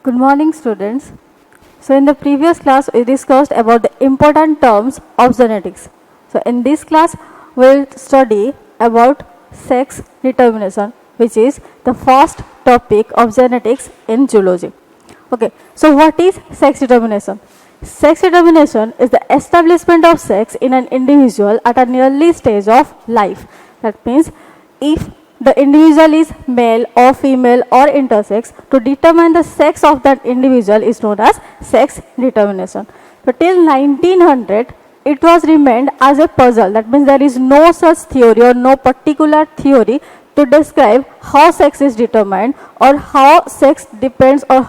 Good morning, students. So in the previous class, we discussed about the important terms of genetics. So in this class, we'll study about sex determination, which is the first topic of genetics in zoology. Okay, so what is sex determination? Sex determination is the establishment of sex in an individual at an early stage of life. That means if the individual is male or female or intersex, to determine the sex of that individual is known as sex determination. So till 1900, it was remained as a puzzle. That means there is no such theory or no particular theory to describe how sex is determined or how sex depends or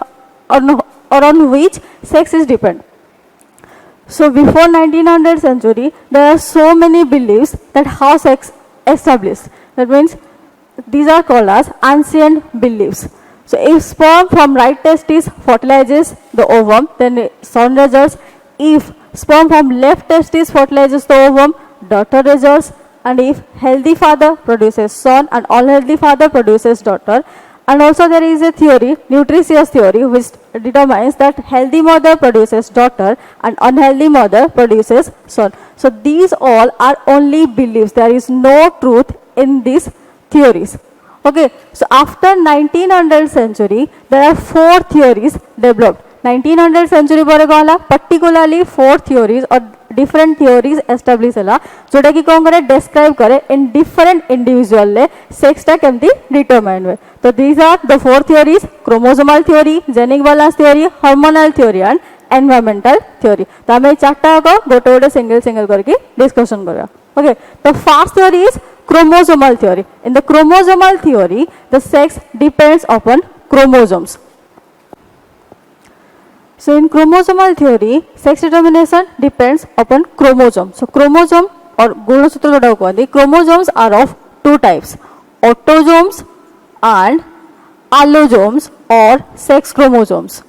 on which sex is depend. So before 1900 century, there are so many beliefs that how sex established. That means these are called as ancient beliefs. So if sperm from right testis fertilizes the ovum, then son results. If sperm from left testis fertilizes the ovum, daughter results. And if healthy father produces son and unhealthy father produces daughter. And also there is a theory, nutritious theory, which determines that healthy mother produces daughter and unhealthy mother produces son. So these all are only beliefs. There is no truth in these theories. Okay, so after 1900 century, there are 4 theories developed. 1900 century ପରେ କ'ଣ ହେଲା particularly 4 theories or different theories established ହେଲା जोटा कि କ'ଣ करे describe करे in different individual ले sex टा केमती determined हुए. तो these are the 4 theories: chromosomal theory, genic balance theory, hormonal theory and environmental theory. तो हमें चारटा को गोटे single करके discussion करेगा. Okay, the first theory is chromosomal theory. In the chromosomal theory, the sex depends upon chromosomes. So in chromosomal theory, sex determination depends upon chromosome. So chromosome or गुणसूत्र जोटा कहते chromosomes are of 2 types: autosomes and allosomes or sex chromosomes.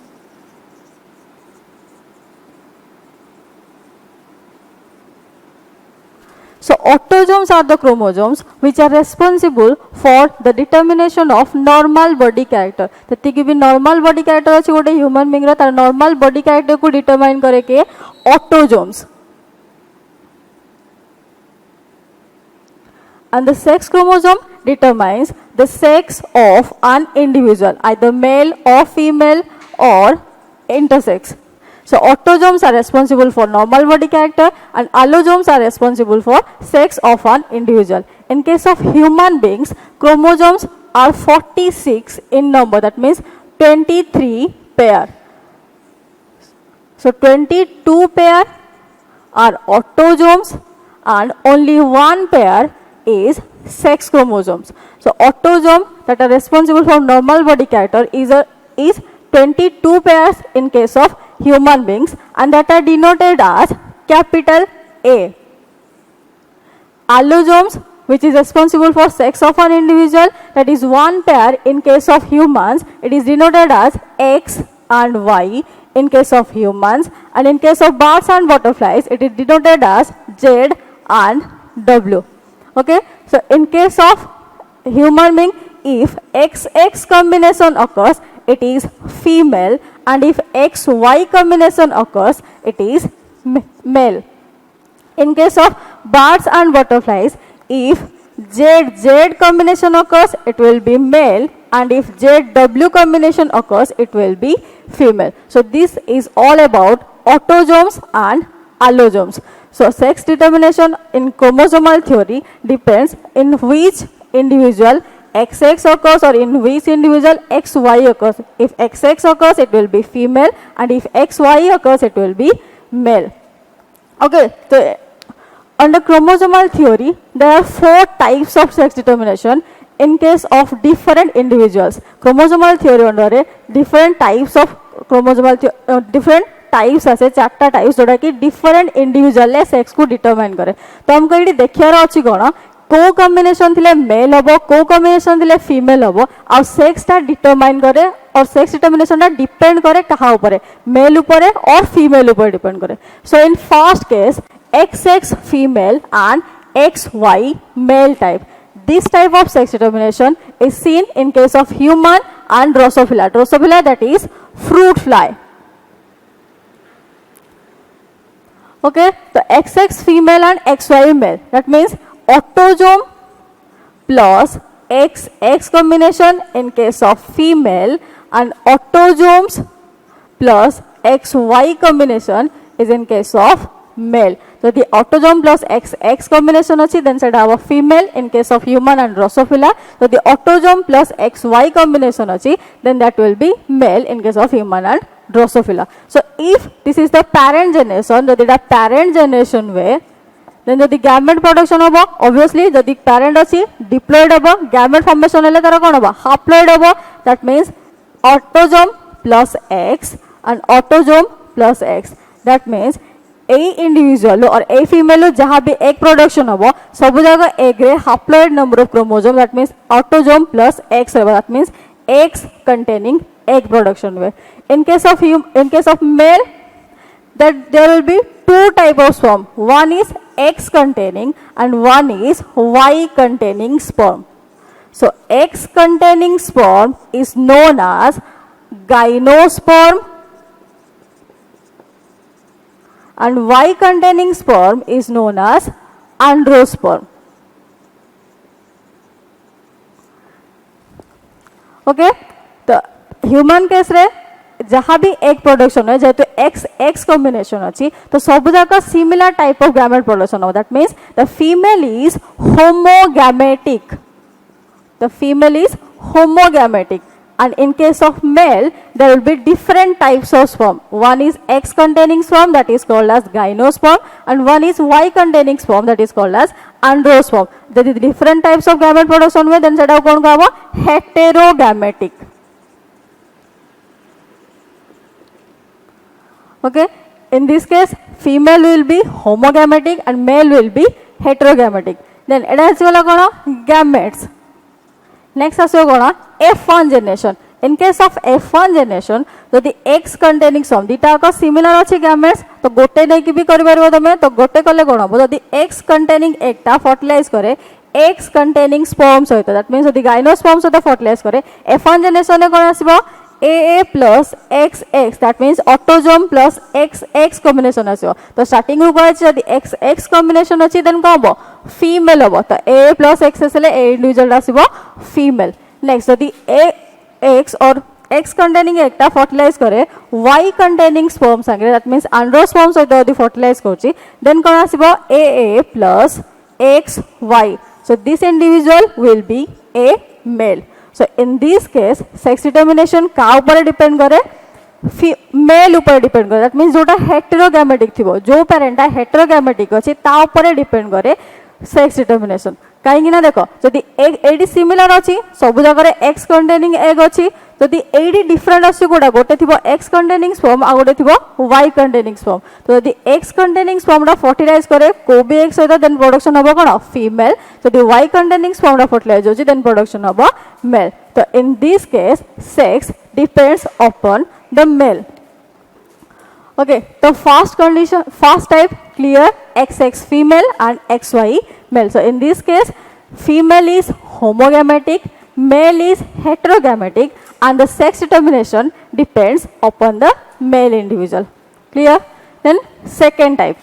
So autosomes are the chromosomes which are responsible for the determination of normal body character. जति भी normal body character अच्छी गोटे human being रा तार normal body character को determine करे के autosomes. And the sex chromosome determines the sex of an individual, either male or female or intersex. So autosomes are responsible for normal body character and allosomes are responsible for sex of an individual. In case of human beings, chromosomes are 46 in number. That means 23 pair. So 22 pair are autosomes and only 1 pair is sex chromosomes. So autosome that are responsible for normal body character is 22 pairs in case of human beings and that are denoted as capital A. Allosomes, which is responsible for sex of an individual, that is 1 pair in case of humans, it is denoted as X and Y in case of humans, and in case of birds and butterflies it is denoted as Z and W. Okay, so in case of human being, if XX combination occurs, it is female, and if XY combination occurs, it is male. In case of birds and butterflies, if ZZ combination occurs, it will be male, and if ZW combination occurs, it will be female. So this is all about autosomes and allosomes. So sex determination in chromosomal theory depends in which individual XX occurs or in which individual XY occurs. If XX occurs, it will be female, and if XY occurs, it will be male. Okay, so under chromosomal theory, there are 4 types of sex determination in case of different individuals. Chromosomal theory under different types of chromosomal different types आसे 4टा types जोटा कि different individual ले sex को determine करे. तो हमको ये देखियार अछि कोन को कॉम्बिनेशन थिले मेल हबो को कॉम्बिनेशन थिले फीमेल हबो आ सेक्स ता डिटरमाइन करे और सेक्स डिटरमिनेशन ता डिपेंड करे कहा ऊपर मेल ऊपर और फीमेल ऊपर डिपेंड करे. So in first case XX female and XY male type. This type of sex determination is seen in case of human and Drosophila. Drosophila, that is fruit fly. Okay, so XX female and XY male. That means autosome plus XX combination in case of female and autosomes plus XY combination is in case of male. So the autosome plus XX combination achi, then said have a female in case of human and Drosophila. So the autosome plus XY combination achi, then that will be male in case of human and Drosophila. So if this is the parent generation, jodi the parent generation way, then jodi gamete production hobo, obviously jodi parent achi diploid hobo, gamete formation hele tara kon hobo haploid hobo. That means autosome plus X and autosome plus X. That means a individual or a female जहाँ भी egg production होबो सब जगह egg रे haploid number of chromosome, that means autosome plus X होबो. That means X containing egg production way. In case of male, that there will be two type of sperm. One is X containing and one is Y containing sperm. So X containing sperm is known as gymnosperm and Y containing sperm is known as androsperm. Okay, the human case रे जहाँ भी egg production है जेहेतु X combination अच्छी तो सब जगह similar type of gamete production हो. That means the female is homogametic. The female is homogametic. And in case of male, there will be different types of sperm. One is X containing sperm, that is called as gymnosperm, and one is Y containing sperm, that is called as androsperm. The different types of gamete production में then सेटा कौन कहा heterogametic. Okay, in this case, female will be homogametic and male will be heterogametic. Then एटा है वाला कौन gametes. Next आसो कौन F1 generation. In case of F1 generation, तो the X containing sperm दिटा का similar अच्छी gametes तो गोटे नहीं की भी करी बार वो तो मैं तो गोटे कले कौन हो तो the X containing egg टा fertilize करे X containing sperms होता. That means the gymnosperms होता fertilize करे. F1 generation में कौन आसिबो AA plus XX, that means autosome plus XX combination आसिबो. तो starting ରୁ कहै छै XX combination अछि then कौन हो female हो तो AA plus XX ले A individual आसिबो female. Next यदि X or X containing egg टा fertilize करे Y containing sperm संगे, that means androsperms होता यदि fertilize करछि then कौन आसिबो AA plus XY. So this individual will be a male. So in this case sex determination का ऊपर depend करे मेल ऊपर डिपेंड करे. दैट मीन्स जोटा हेटेरोगैमेटिक थिबो जो पेरेंटा हेटेरोगैमेटिक अछि ता ऊपर डिपेंड करे सेक्स डिटरमिनेशन. कहीं ना देखो जदि एडी सिमिलर अछि सब जगह एक्स कंटेनिंग एग अछि जदि एडी डिफरेंट अछि गोटा गोटे थिबो एक्स कंटेनिंग स्पर्म आ गोटे थिबो वाई कंटेनिंग स्पर्म. तो जदि एक्स कंटेनिंग स्पर्म रा फर्टिलाइज करे को बी एक्स होता देन प्रोडक्शन हबो कोन फीमेल. जदि वाई कंटेनिंग स्पर्म रा फर्टिलाइज होछि देन प्रोडक्शन हबो मेल. तो in this case sex depends upon the male. Okay, the first type clear, XX female and XY male. So in this case female is homogametic, male is heterogametic and the sex determination depends upon the male individual. Clear? Then second type.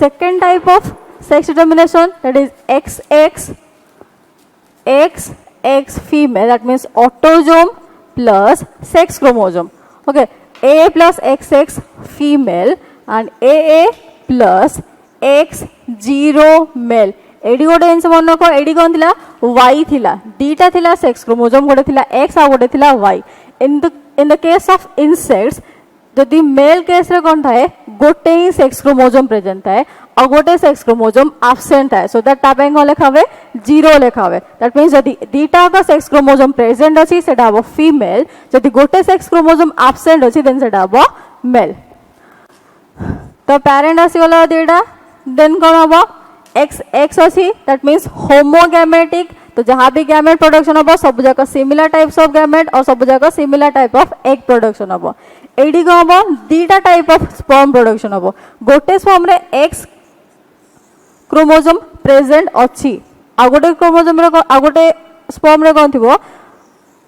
Second type of sex determination, that is XX XX female, that means autosome plus sex chromosome. Okay, AA plus XX female and AA plus X0 male. एडी गोटे जिनस मन को AD कौन थिला Y थिला दीटा थिला sex chromosome गोटे थिला X आ गोटे थिला Y. In the case of insects जदि मेल केस रे कोन थाए गोटे ही सेक्स क्रोमोसोम प्रेजेंट थाए और गोटे सेक्स क्रोमोसोम एब्सेंट है. सो दैट टाइप को लिखा हुए 0 लिखा हुए. दैट मींस जदि दीटा का सेक्स क्रोमोसोम प्रेजेंट अछि सेटा हबो फीमेल, जदि गोटे सेक्स क्रोमोसोम एब्सेंट अछि देन सेटा हबो मेल. तो पेरेंट आसी गला दीटा देन कोन हबो X X अछि, दैट मींस होमोगैमेटिक, तो जहाँ भी गैमेट प्रोडक्शन हम सब जाक सिमिलर टाइप्स ऑफ गैमेट और सब जाक similar type of egg production हम एडी कौन हम दीटा टाइप ऑफ स्पर्म प्रोडक्शन हम गोटे स्पर्म रे एक्स क्रोमोसोम प्रेजेंट अच्छी आ गोटे क्रोमोसोम आ गोटे स्पर्म रे कौन थी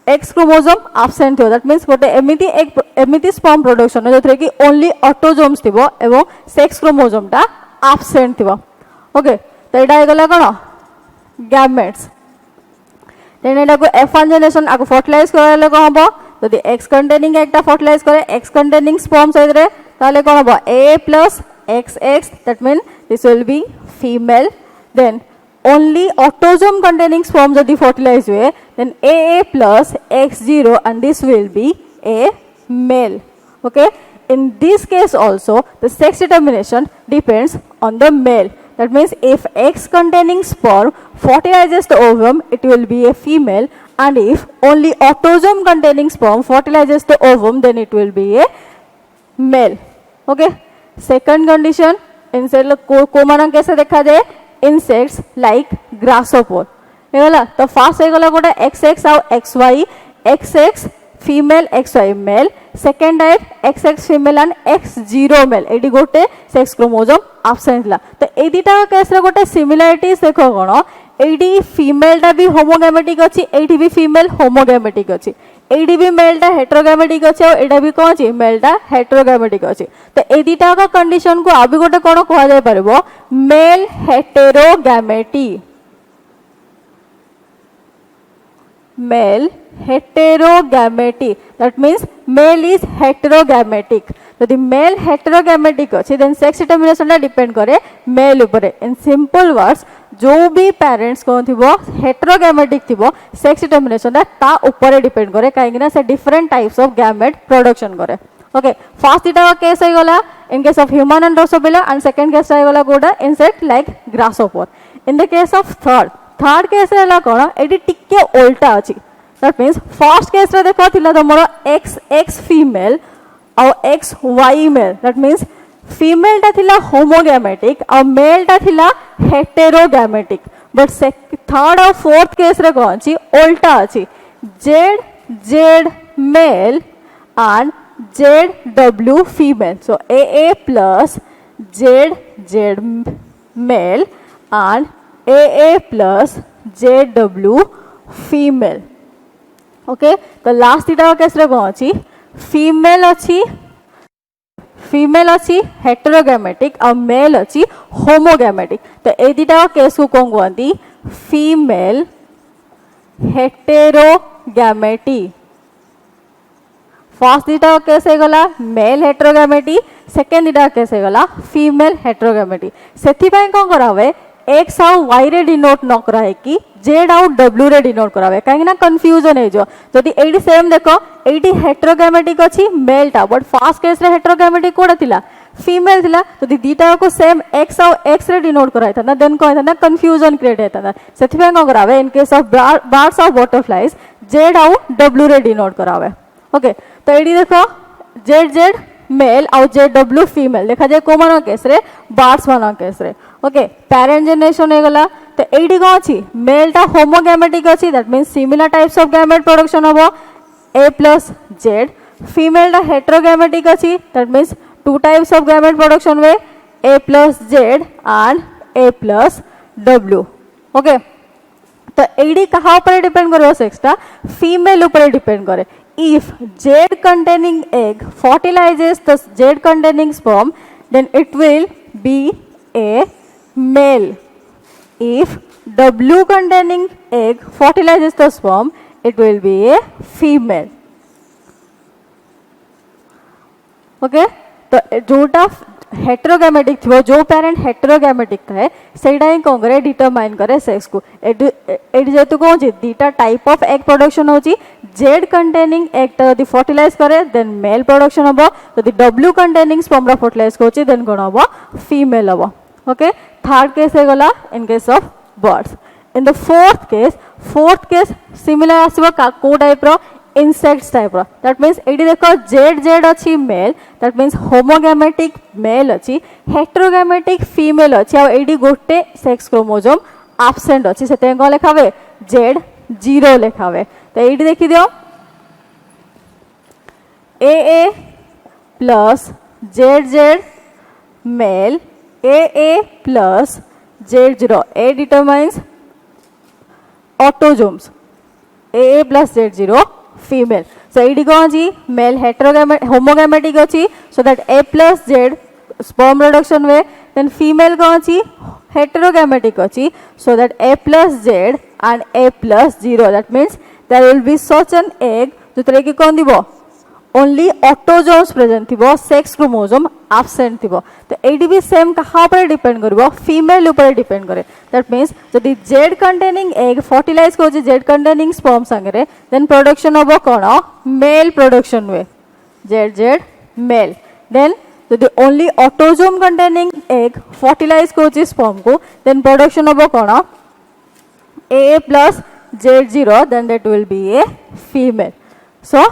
एक्स क्रोमोसोम आब्सेंट थी दैट मीन्स गोटे एमिति स्पर्म प्रोडक्शन जो कि ओनली ऑटोजोम्स थी एवं सेक्स क्रोमोसोम टा आब्सेंट थी ओके तो यहाँ होगा कौन गैमेट्स देन एटा को F1 जनरेशन आको फर्टिलाइज कराले कौन हम जदि एक्स कंटेनिंग एकटा फर्टिलाइज करे एक्स कंटेनिंग स्पर्म सहित ताले कौन हम A plus XX that mean this will be female then only autosome containing sperm जदि fertilize हुए then AA plus X0 and this will be a male. Okay, in this case also the sex determination depends on the male. That means if X containing sperm fertilizes the ovum it will be a female, and if only autosome containing sperm fertilizes the ovum then it will be a male. Okay, second condition insect को माना कैसे देखा जाए insects like grasshopper हेगला तो first हेगला गोटे XX आउ XY XX female XY male second type XX female and X0 male एडी गोटे सेक्स क्रोमोसोम एब्सेंट ला तो ए दिटा केस रे गोटे सिमिलरिटीज देखो कोन एडी फीमेल टा भी होमोगैमेटिक अछि एडी भी फीमेल होमोगैमेटिक अछि एडी भी मेल टा हेटेरोगैमेटिक अछि और एडा भी कोन अछि मेल टा हेटेरोगैमेटिक अछि तो ए दिटा का कंडीशन को आबि गोटे कोन कहआ जाय परबो male heterogamety male heterogamy that means male is heterogametic यदि मेल हेटेरोगैमेटिक अच्छी देन सेक्स डिटरमिनेशन ला डिपेंड करे मेल ऊपर इन सिंपल वर्ड्स जो भी पेरेंट्स कोन थिबो हेटेरोगैमेटिक थिबो सेक्स डिटरमिनेशन ता ऊपर डिपेंड करे काहेकि ना से different types of gamete production करे ओके फर्स्ट इटा केस है गला in case of human and drosophila and second case है गला गोडा insect like grasshopper in the case of third case रे ला कोन एडी टिके उल्टा अछि दैट मींस फर्स्ट केस रे देखो थिला तमरो x फीमेल और XY male that means female टा थिला होमोगैमेटिक और मेल टा थिला हेटेरोगैमेटिक बट थर्ड और फोर्थ केस रे कोन छी उल्टा अछि Z male and ZW female so AA plus Z male and AA plus ZW female okay तो लास्ट इटा केस रे कोन अछि फीमेल अच्छी हेटेरोगैमेटिक और मेल अच्छी होमोगैमेटिक तो ए दिटा केस को कौन कहती फीमेल हेटेरोगैमेटी फर्स्ट दिटा केस है गला मेल हेटेरोगैमेटी सेकंड दिटा केस है गला फीमेल हेटेरोगैमेटी सेथि पय कोन करावे एक्स आउ वाई रे डिनोट न करा है कि जेड आउ डब्ल्यू रे डिनोट करावे काहे ना कंफ्यूजन है जो जदी एडी सेम देखो एडी हेटेरोगैमेटिक अछि मेल टा बट फर्स्ट केस रे हेटेरोगैमेटिक कोडा थिला फीमेल थिला जदी दीटा को सेम एक्स आउ एक्स रे डिनोट कराय था देन को था कंफ्यूजन क्रिएट हेता सेथि पे को करावे इन केस ऑफ बर्ड्स और बटरफ्लाइज जेड आउ डब्ल्यू रे डिनोट करावे ओके तो एडी देखो जेड मेल और जेडब्ल्यू फीमेल देखा जाए को मानो केस रे बर्ड्स मानो केस रे ओके पेरेंट जनरेशन हो गला तो एडी को अछि मेल टा होमोगैमेटिक अछि that means similar types of gamete production हबो A plus Z फीमेल टा हेटेरोगैमेटिक अछि that means two types of gamete production way A plus Z and A plus W okay तो AD कहा ऊपर depend करो sex टा female ऊपर depend करे if Z containing egg fertilizes the Z containing sperm then it will be a male if W containing egg fertilizes the sperm it will be a female okay तो जोटा heterogametic थी जो parent heterogametic थाए सेटा ही कौन करे determine करे sex को एडी जेतु कौन छी दीटा टाइप ऑफ एग प्रोडक्शन होची जेड कंटेनिंग एग ता यदि फर्टिलाइज करे देन मेल प्रोडक्शन हबो यदि डब्ल्यू कंटेनिंग स्पर्म रा फर्टिलाइज होची देन कोन हबो फीमेल हबो ओके थर्ड केस है गला in case of birds in the fourth case similar आसीबो को टाइप रो insects type ro that means एडी देखो z अछि male that means homogamitic male अछि heterogametic female अछि और एडी गोटे सेक्स क्रोमोसोम absent अच्छी से कौन लिखा हुए Z0 लिखा हुए तो ये देखी दियो AA plus ZZ male AA plus Z0 A determines autosomes AA plus Z0 female so ये कौन जी male heterogametic homogametic अच्छी so that A plus Z sperm production way then female कौन ची heterogametic अच्छी so that A plus Z and A plus 0 that means there will be such an egg जो तरह की कौन दिबो only autosomes present थिबो sex chromosome absent थिबो तो एडी भी सेम कहाँ पर डिपेंड करिवो फीमेल ऊपर डिपेंड करे that means जदि Z containing egg fertilize को Z containing sperm संगरे then production होबो कोन male production वे Z male then যদি only autosome containing egg fertilize করছে sperm को then production होबो कोन AA plus Z0 then that will be a female so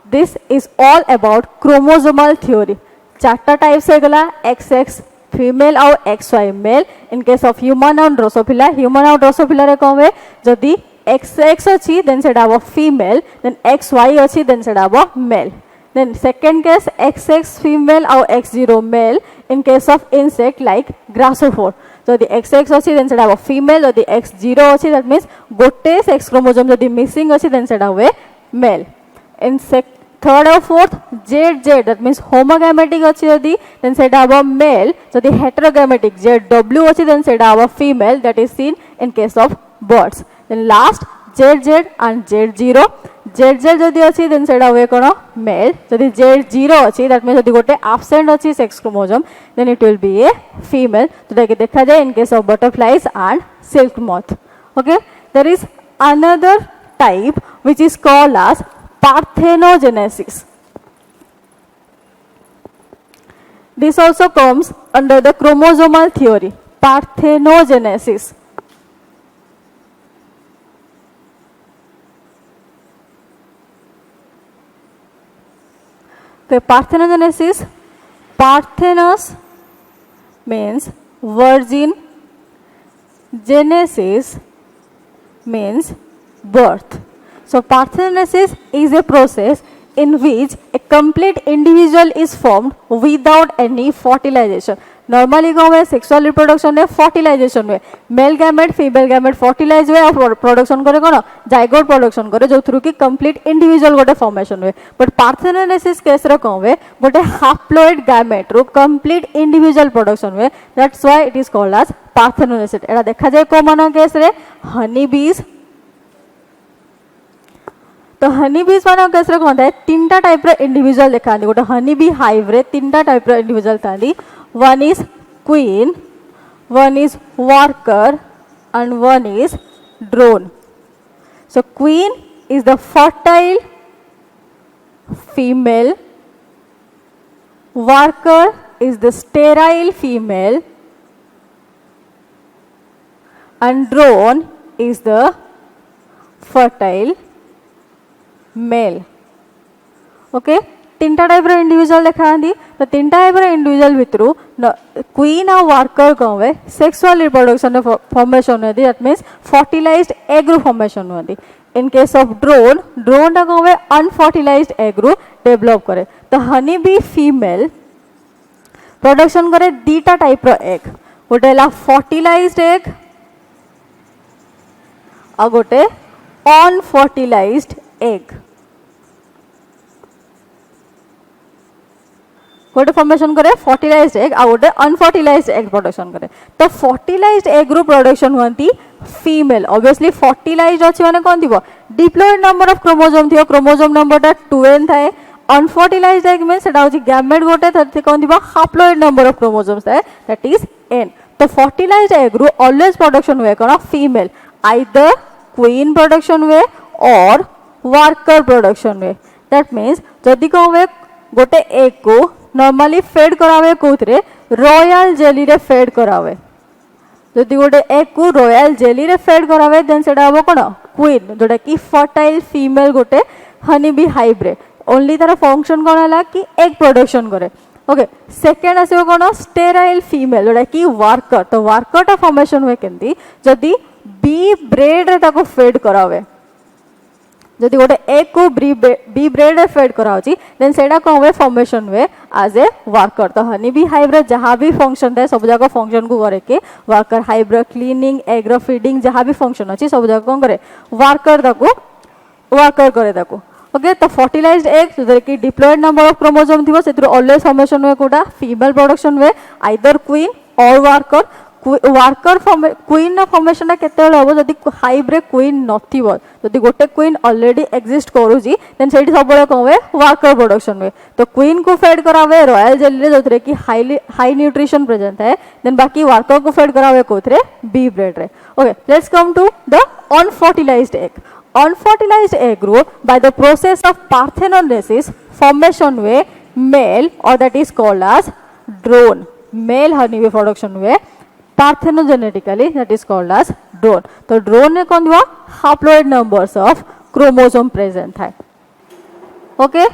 this is all about chromosomal theory चारटा types है गला XX female और XY male in case of human and drosophila और drosophila रे कौन है जदि XX अच्छी then सेटा वो female then XY अच्छी then सेटा वो male then second case XX female or X0 male in case of insect like grasshopper so the XX अच्छी then सेटा वो female or the X0 अच्छी that means गोटे sex chromosome जदि missing अच्छी then सेटा वो male in third or fourth ZZ that means homogametic अच्छी जदि then सेटा वो male so the heterogametic ZW अच्छी then सेटा वो female that is seen in case of birds then last ZZ and Z0 ZZ जदि अच्छी then सेटा हुए कोन male जदि Z0 अच्छी that means जदि गोटे absent अच्छी sex chromosome then it will be a female तो देखिए देखा जाए in case of butterflies and silk moth okay there is another type which is called as parthenogenesis this also comes under the chromosomal theory parthenogenesis the parthenogenesis parthenos means virgin genesis means birth so parthenogenesis is a process in which a complete individual is formed without any fertilization normally कौन है sexual reproduction है fertilization में male gamete female gamete fertilize हुए और production करे कौन zygote production करे जो through की complete individual गोटे formation हुए but parthenogenesis केस रे कौन है गोटे haploid gamete रो complete individual production हुए that's why it is called as parthenogenesis era देखा जाए को माना केस रे honey bees तो हनी बीज मान केस रे कोन है तीनटा टाइप रे इंडिविजुअल देखांदी गोटे हनी बी हाइव रे तीनटा टाइप रे इंडिविजुअल थांदी one is queen one is worker and one is drone so queen is the fertile female worker is the sterile female and drone is the fertile male okay तीनटा type रो individual देखा तो तीनटा type रो individual भितरु queen और worker कौन है सेक्सुअल रिप्रोडक्शन फॉर्मेशन होती दैट मीन्स फर्टिलाइज्ड एग रू फॉर्मेशन होती in case of drone drone टा कौन है अनफर्टिलाइज्ड एग रू डेवलप करे तो हनी बी फीमेल प्रोडक्शन करे दीटा टाइप रो एग गोटे ला फर्टिलाइज्ड एग और गोटे अनफर्टिलाइज्ड एग गोटे फॉर्मेशन करे फर्टिलाइज्ड एग आ गोटे अनफर्टिलाइज्ड एग प्रोडक्शन करे तो फर्टिलाइज्ड एग रू प्रोडक्शन होती फीमेल ऑब्वियसली फर्टिलाइज्ड अछि माने कोन दिबो डिप्लॉयड नंबर ऑफ क्रोमोसोम थियो क्रोमोसोम नंबर ता 2n थाए अनफर्टिलाइज्ड एग मींस सेटा होची गैमेट गोटे थते कोन दिबो हैप्लॉयड नंबर ऑफ क्रोमोसोम्स थाए दैट इज n तो फर्टिलाइज्ड एग रू ऑलवेज प्रोडक्शन हुए कोन फीमेल आइदर क्वीन प्रोडक्शन हुए और वर्कर प्रोडक्शन हुए दैट मीन्स जदि कौन हुए गोटे एग को नॉर्मली फेड करावे कोथरे रॉयल जेली रे फेड करावे जदि गोटे एग को रॉयल जेली रे फेड करावे देन सेटा हबो कोन क्वीन जोटा की फर्टाइल फीमेल गोटे हनी बी हाइव रे ओनली तार फंक्शन कोन हला कि एग प्रोडक्शन करे ओके सेकेंड आसो कौन स्टेराइल फीमेल जोटा कि वर्कर तो वर्कर फॉर्मेशन हुए केमती जदि बी ब्रेड रे ताको फेड करा हुए जदि गोटे एग को बी ब्रेड रे फेड करा देन सेटा कौन हुए फॉर्मेशन हुए एज ए वर्कर तो हनी बी हाइव रे जहाँ भी फंक्शन थाए सब जाक फंक्शन को करे के वर्कर हाइव रे क्लीनिंग एग रो फीडिंग जहाँ भी फंक्शन अच्छी सब जाक कौन करे वर्कर करे ताको ओके तो फर्टिलाइज्ड एग जो कि डिप्लॉयड नंबर ऑफ क्रोमोसोम थी से ऑलवेज फॉर्मेशन हुए कोटा फीमेल प्रोडक्शन हुए आइदर क्वीन और वर्कर वर्कर क्वीन फॉर्मेशन केते हम जदि हाइव रे क्वीन नथिबो जदि गोटे क्वीन ऑलरेडी एग्जिस्ट करूची देन सेठी सब बळे कोन हुए वर्कर प्रोडक्शन हुए तो क्वीन को फेड करा हुए रॉयल जेली रे जोथरे कि हाई न्यूट्रिशन प्रेजेंट है देन बाकी वर्कर को फेड करा हुए कोथरे बी ब्रेड रे okay let's come to the unfertilised egg unfertilized egg grow by the process of parthenogenesis formation हुए male or that is called as drone male honeybee production हुए parthenogenetically that is called as drone तो drone में कौन हुआ haploid numbers of chromosome present है okay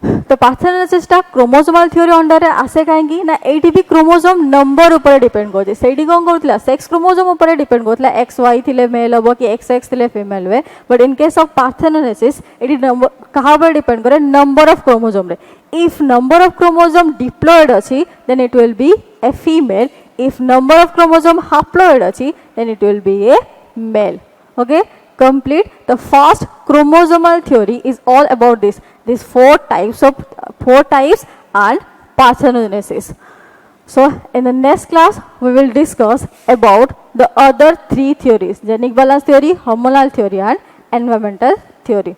तो parthenogenesis टा chromosomal theory under रे आसे काहेकी ना एटी भी क्रोमोसोम नंबर ऊपर डिपेंड करजे सेठी कोन करथला सेक्स क्रोमोसोम ऊपर डिपेंड करथला एक्स वाई थिले मेल हबो कि एक्स एक्स थिले फीमेल वे but in case of parthenogenesis एटी नंबर कहा पर डिपेंड करे नंबर ऑफ क्रोमोसोम रे if number of chromosome diploid अछि then it will be a female if number of chromosome haploid अछि then it will be a male okay complete the first chromosomal theory is all about these four types and parthenogenesis so in the next class we will discuss about the other three theories genetic balance theory hormonal theory and environmental theory